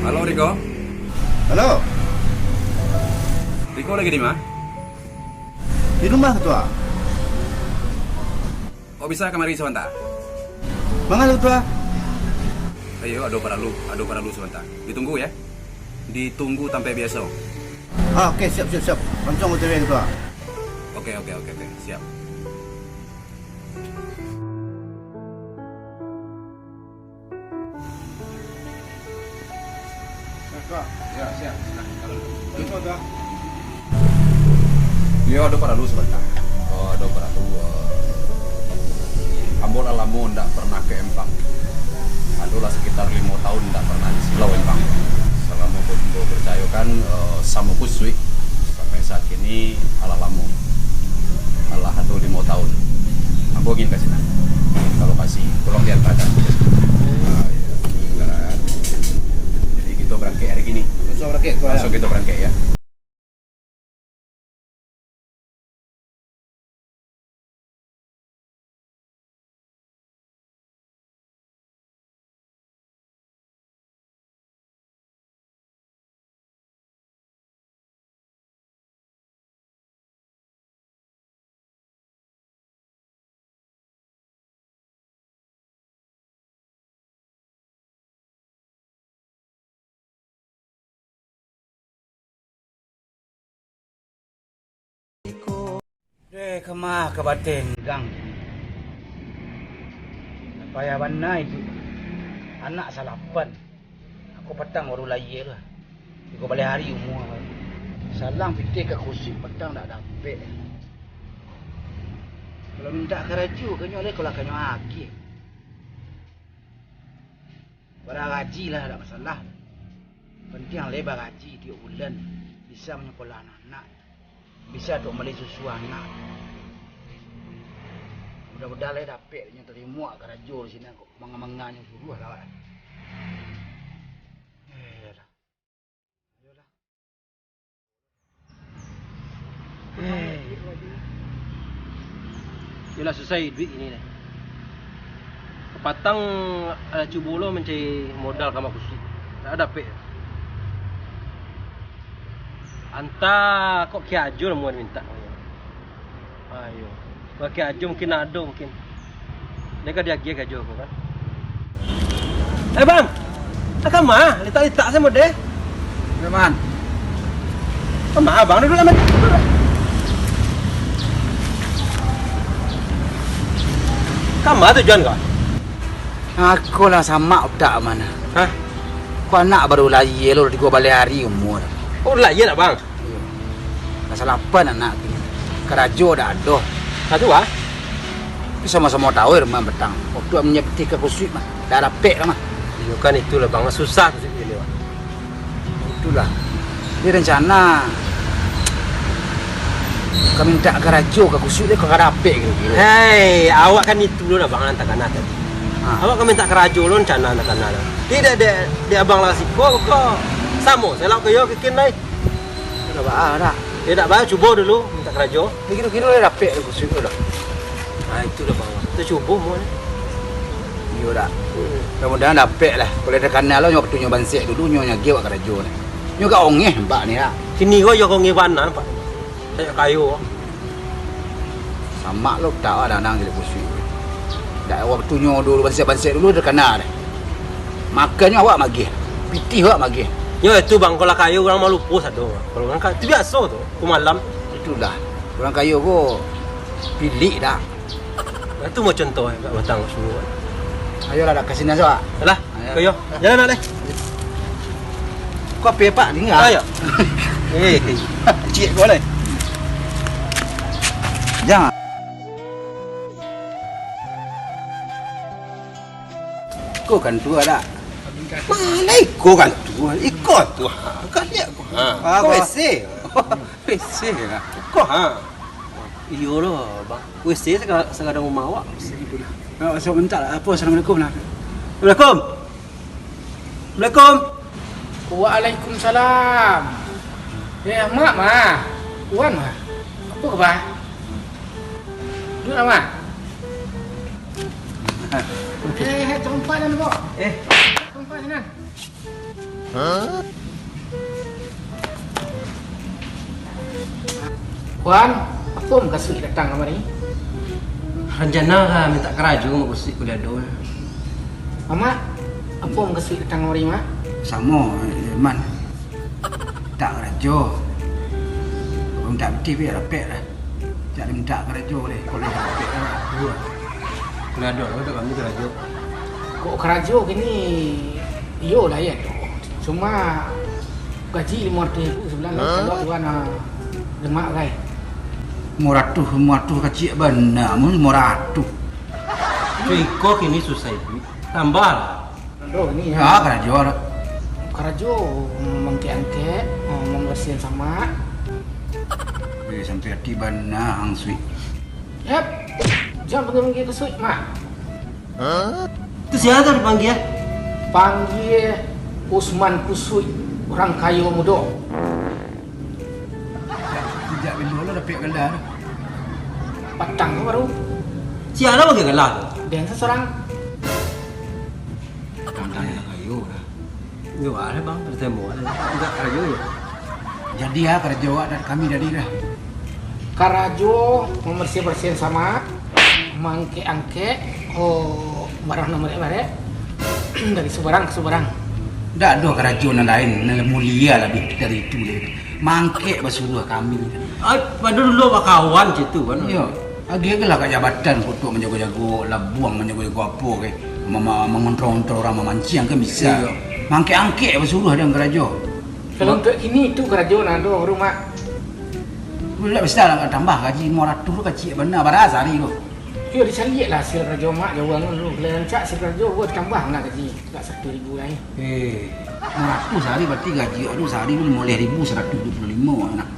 Halo Riko. Halo, Riko lagi di mana? di rumah ketua. Kok bisa kemari sebentar? Mana ketua? Ayo, ado para lu sebentar. Ditunggu ya. Ditunggu sampai besok. Oke, siap. Langsung OTW ketua. Oke, siap. Ya, siap. Nah, kalau Ketua. Iya, ado para lu sebentar. Ado para lu. Ambon alamu ndak pernah ke Empang. Adolah sekitar 5 tahun ndak pernah di Silau Empang. Selama Bombo percaya kan sama kusui sampai saat ini ala lamu. Alah ado 5 tahun. Aku ingin kasih nang. Kalau kasih tolong lihat keadaan. Jadi kita berangkat hari gini. Langsung kita berangkat ya. Kemah ke batin gang. Payah bana itu. Anak salapan. Aku petang baru lahir lah. Aku balik hari umur. Salang fikir ke kursi petang tak dapat. Kalau minta keraju kanyo le kalau kanyo aki. Barang gaji lah tak masalah. Penting lebar gaji tiap bulan bisa menyekolah anak-anak. Bisa untuk beli susu anak. Mudah-mudahan saya dapat yang terima kerajaan di sini kok manga-manganya suruh lah. Yalah selesai duit ini dah. Kepatang ada cubulo mencari modal kamar kursi. Tak ada dapat. Anta kok kiaju lah muan minta. Ayo. Kalau kiaju mungkin ada mungkin. Dia kan dia kiaju aku kan. Bang. Akak mah, letak-letak saya mode. Teman, Mah abang duduk lama. Kamu tujuan kau? aku lah sama udah mana. Hah? Kau anak baru lahir lo di gua balik hari umur. Oh lah iya nak bang. Masalah apa anak ini? Kerajaan dah ada. Satu ah? Tapi sama-sama tahu rumah betang. Waktu menyepti ke kursi mah, dah dapat lah mah. Iya kan itulah bang, susah tu ini bang. Itulah. Dia rencana kami minta kerajaan ke kursi dia kau dapat gitu. Hei, awak kan itu dulu nak bang hantar kanan tadi. Awak kan minta kerajaan lo rencana nak kanan. Tidak dia abang lah siko kok. Samo, saya lakukan yo kikin lai. Dah bah dah. Dia tak bayar cuba dulu minta kerajaan. Kira-kira dia dapat ke kursi tu dah. Nah itulah bang. Kita cuba mu ni. Yo dah. Mudah-mudahan dapat lah. Kalau ada kanal lo waktu nyoba bansek dulu nyonya ge wak kerajaan ni. Nyo ka ongeh mbak ni lah. Kini kau yo kau ngiwana pak. Saya kayu. Sama lo tak ada nang di kursi. Dah waktu nyo dulu bansek dulu ada kanal dah. Makannya awak magi. Pitih awak magi. Yo itu bang kalau kayu orang malu pus ada. Kalau orang kayu itu biasa tu. Malam. Itulah. Orang kayu ko pilih dah. Itu mau contoh kat batang semua. Ayolah dah kasih nasi awak. Alah, kayu. Jalan nak deh. Kau apa pak tinggal? Ayo. Cik boleh. Jangan. Kau kan tua dah. Mana ikut kan tu? Ikut tu. Bukan dia. Kau WC. WC lah. Kau ha. Iyo lah bang. WC sekarang rumah awak. So bentar lah. Apa? Assalamualaikum lah. Assalamualaikum. Assalamualaikum. Waalaikumsalam. Mak mah. Wan mah. Apa khabar? Duduk lah mak. Tempat dah nak. Tempat sana. Wan, apa muka suik datang kemari? Rencana kan minta keraju mau kusik kuliah dulu. Mama, apa muka suik datang kemari mak? Sama, Man. Tak rajo. Orang tak betul biar rapet lah. Jadi minta rajo boleh. Kalau rapet lah. Kuliah dulu tak kami keraju. Kok kerajo gini? Iyo lah ya. Cuma gaji 500,000 sebulan lah. Kalau tuan lemak kai. 500 kecil benar. Mun 500. Cuy kini susah itu. Tambah lah. Aduh ni Ya, rajo lah. kerajo mengke-angke, membersihin sama. Sampai hati benar hang sui. Yap. Jangan pergi ke suit mak. Itu siapa dipanggil? Panggil Usman Kusui, orang kayu muda. Sejak bila lah dapat gelar. Patang tu baru. Siapa bagi kalah? Dan seseorang. Tandanya kayu lah. Enggak ada bang, bertemu ada. Enggak keraju ya. Jadi ya kerja awak dan kami dari dah. Karajo membersih-bersihin sama. Mangke-angke. Barang nomor barang. Dari sebarang ke sebarang. Tak ada kerajuan lain, yang mulia lebih dari itu dia. Mangkek bersuruh kami. Ay, pada dulu apa kawan situ kan? Ya, lagi lah kat jabatan untuk menjaga-jaga labuang, menjaga-jaga apa ke. Mengontrol-kontrol orang memancing kan bisa. Ya. Mangkek-angkek bersuruh ada kerajo. Kalau untuk kini tu karajo nado rumah. Boleh bisa lah tambah gaji 500 tu kecil benar baras hari tu. Yo dicari lah hasil karajo mak jawang dulu. Kalau rancak hasil karajo buat tambah nak gaji. Tak 1,000 lagi. 500 sehari berarti gaji tu sehari tu 5,125 anak.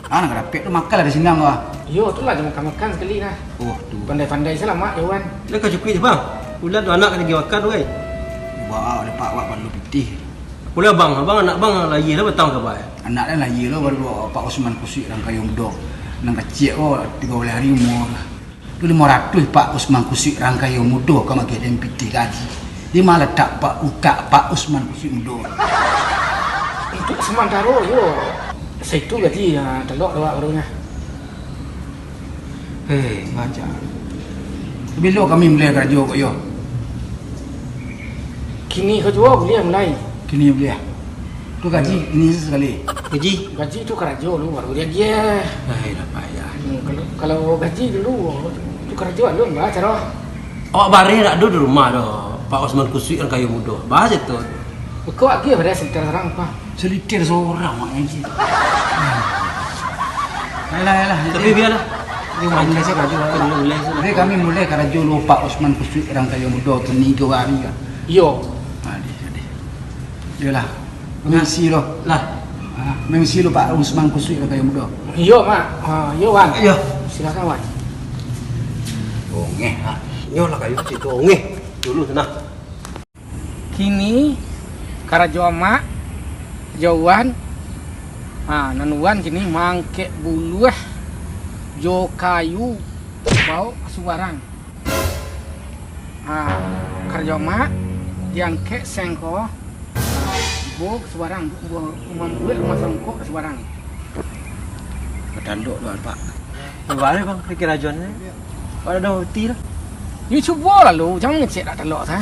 Anak dapat tu makan lah di sini kau. Yo tu lah jangan makan sekali lah. Oh tu. Pandai-pandai salah mak jawan. Dia kau cukup je bang. Ulat tu anak kena pergi makan tu kan? Wah, lepak awak perlu putih. Boleh bang, anak bang lagi lah betang ke baik. Anak dah lah ya lah baru Pak Osman Kusik orang kayu muda. Nang kecil oh 30 hari umur. Tu 500 Pak Osman Kusik orang kayu muda kau bagi MPT gaji. Dia malah tak Pak Osman Kusik muda. Untuk sementara yo. Saya tu gaji telok lawak barunya. Baca. Bila kami mulai kerja kok yo. Kini kerja boleh mulai. Kini boleh. Tu gaji ini sekali. Gaji? Gaji tu kerajo lu baru dia. Dah payah. Kalau gaji dulu tu kerajo lu enggak cara. Awak bareng tak duduk di rumah dah. Pak Osman Kusui kan kayu muda. Bahas itu. Kau lagi pada sekitar orang apa? Selitir seorang mak ngaji. Alah. Tapi biarlah. Dia mulai saya kerja. Jadi kami mulai kerja lu Pak Osman Kusui orang kayu muda tu ni 2 hari kan. Yo. Ada. Dia lah. Mengisi lo. Lah. Mengisi lo Pak Osman Kusui orang kayu muda. Yo mak. Yo wan. Yo. Silakan wan. Ongeh ha. Yo lah kayu situ ngeh. Dulu sana. Kini karajo mak jauhan. Nanuan kini mangke buluh jo kayu bau subarang. Karajo mak diangke sengko buk subarang umam duit rumah sengko subarang. Ketanduk tu Pak. Bareng bang, fikir rajuannya. Ada dah hoti lah. You cuba lalu, jangan ngecek tak telok sah.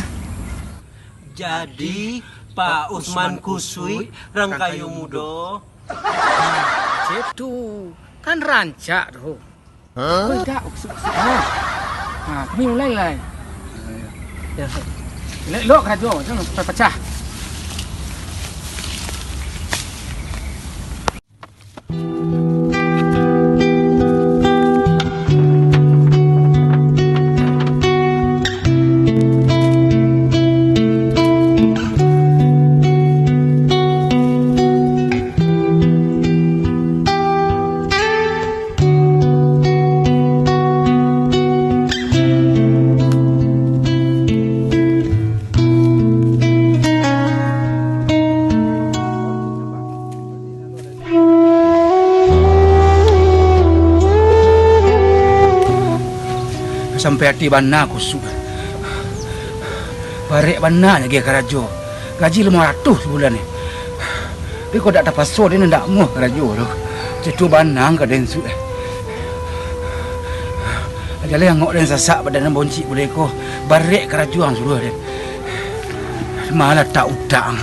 Jadi Pak Osman Kusui orang kayu muda. Cik tu kan rancak tu. Tidak uksuk-uksuk. Kini mulai lah. Ya. Lok kerajo, jangan pecah. sampai hati bana kusuk. Barek bana lagi kerajo. Gaji 500 sebulan ni. Dia kau tak dapat pasal dia nak muh kerajo tu. Cetu bana ke densu. Ajalah yang ngok dan sasak badan boncik boleh ko. Barek kerajuan suruh dia. Malah tak udang.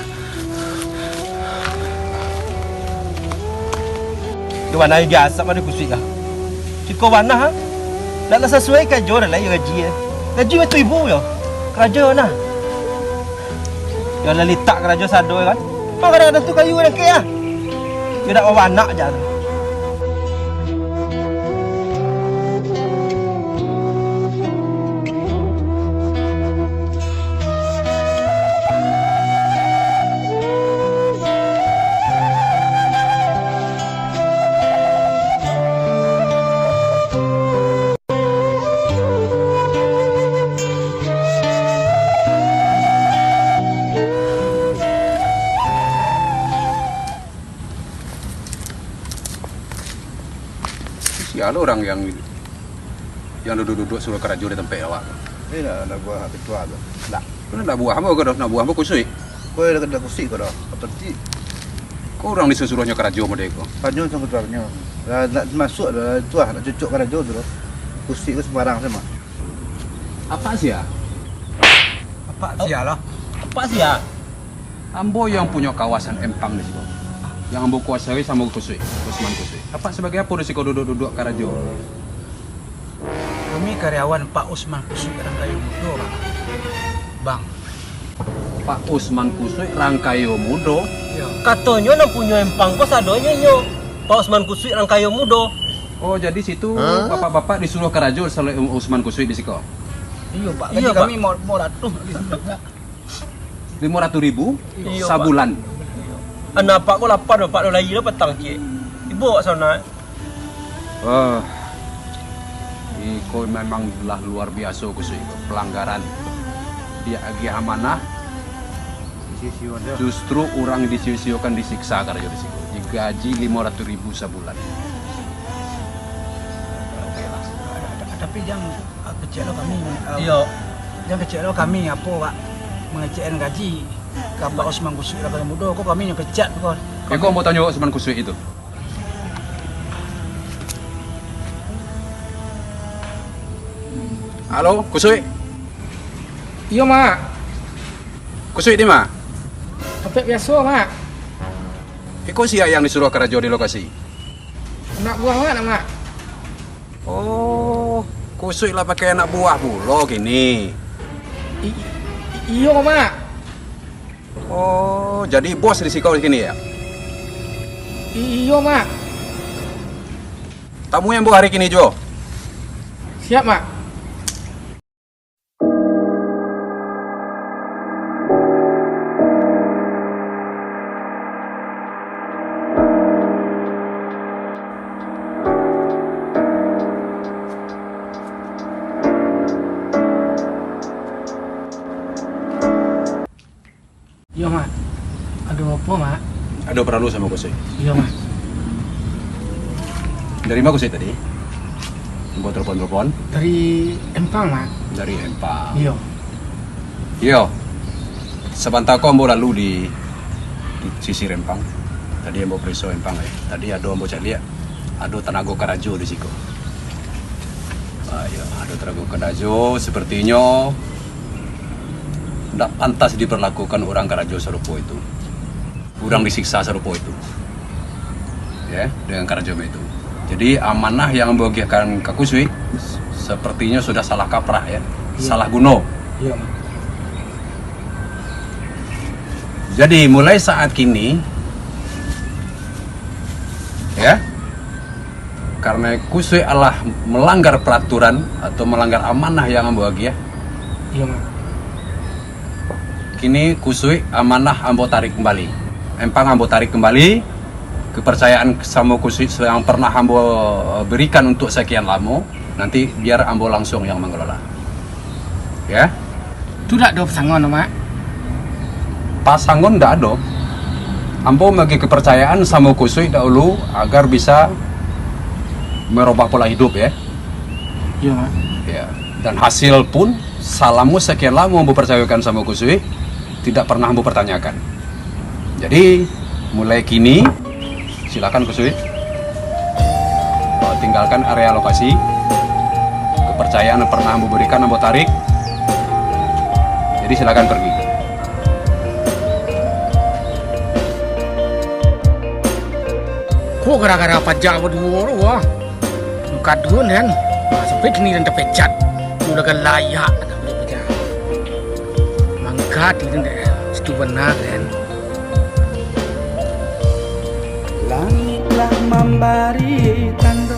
Ke mana yang biasa pada kusik lah. Ciko mana ha? Nak sesuai kerja dah lah ya gaji ya. Gaji itu ibu ya. Kerja nah. Ya lah litak kerja sado kan. Kau kadang-kadang tu kayu yang kaya. Dia nak bawa anak je. Ya ada orang yang duduk-duduk suruh kerajo di tempat awak. Ini nak buah ketua tu. Tak. Kau nak buah apa kau dah? Nak buah apa kusui? Kau dah kusik kau dah. Apa ti? Kau orang disuruhnya kerajo mereka. Panjang sama ketuanya. Nak masuk dah tu nak cucuk kerajo tu. Kusik ke sembarang sama. Apa sih ya? Apa sialah? Apa sih ya? Ambo yang punya kawasan empang di situ. Yang ambo kuasai sama kusui, Usman kusui. Apa sebagai apa di situ duduk-duduk kerajo? Kami karyawan Pak Usman Kusuk Rangkayo Mudo, Bang. Pak Usman Kusui Rangkayo Mudo. Ya. Katanya nak punya empang kau sadonya nyo. Pak Usman Kusui Rangkayo Mudo. Oh jadi situ bapak-bapak disuruh kerajo oleh Usman Kusui di situ. Iya, Pak. Iya, Gaji Pak. kami mau ratuh. 500.000 Iya, sabulan. Anak pak kau lapar bapak lo lagi dah petang cik. Ibu kat sana. Iko memang lah luar biasa kusui. Pelanggaran dia agi amanah. Justru orang disisiokan disiksa kerajo di situ. Digaji 500.000 sebulan. Tapi jangan kecil kami. Iya. Jangan kecil kami apa, Pak? Mengecewakan gaji. Pak Usman Kusuk Rangkayo Mudo, kok kami yang pecat kok. Kau mau tanya Usman Kusui itu? Halo, Kusui? Iya, Mak. Kusui di mana? Apa biasa, Mak? Kau siapa yang disuruh kerajo di lokasi? Anak buah Mak, Mak. Oh, Kusui lah pakai anak buah pula gini. Iya, Mak. Oh, jadi bos di sini gini ya? Iya, Mak. Tamu yang buah hari kini Jo? Siap, Mak. Iya, Mak. Aduh apa, Mak? Ada perlu sama Kusui. Iya, Mak. Dari mana Kusui tadi? Buat telepon-telepon? Dari Empang, Mak. Dari Empang. Iya. Iya. Sebentar kau mau lalu di sisi Empang. Tadi yang mau periso Empang ya. Tadi ada mau cari lihat. Ada tenaga kerajo di situ. Ya, ada tenaga kerajo. Sepertinya tidak pantas diperlakukan orang kerajo serupa itu. Orang disiksa serupa itu. Ya, dengan kerajo itu. Jadi amanah yang membagikan ke Kusui sepertinya sudah salah kaprah ya. Salah guna. Iya, Mak. Jadi mulai saat kini ya, karena Kusui adalah melanggar peraturan atau melanggar amanah yang membagia, Iya, Mak. kini Kusui amanah ambo tarik kembali. Empang ambo tarik kembali. Kepercayaan sama Kusui yang pernah ambo berikan untuk sekian lama, nanti biar ambo langsung yang mengelola. Ya, Tu tak ada pesangon, Mak. pasangan tidak ada. Ambo bagi kepercayaan sama Kusui dahulu agar bisa merubah pola hidup ya. Iya, Mak. Ya, Dan hasil pun salamu sekian lama ambo percayakan sama Kusui tidak pernah ambo pertanyakan. Jadi mulai kini silakan Kusui tinggalkan area lokasi. Kepercayaan yang pernah ambo berikan ambo tarik. Jadi silakan pergi. Kok gara-gara pajak berdua wah. Kadun kan. Sampai kini dan terpecat. Udah kan layak nak beli pajak. Mangkat itu dah. Itu benar kan. Langitlah memberi tanda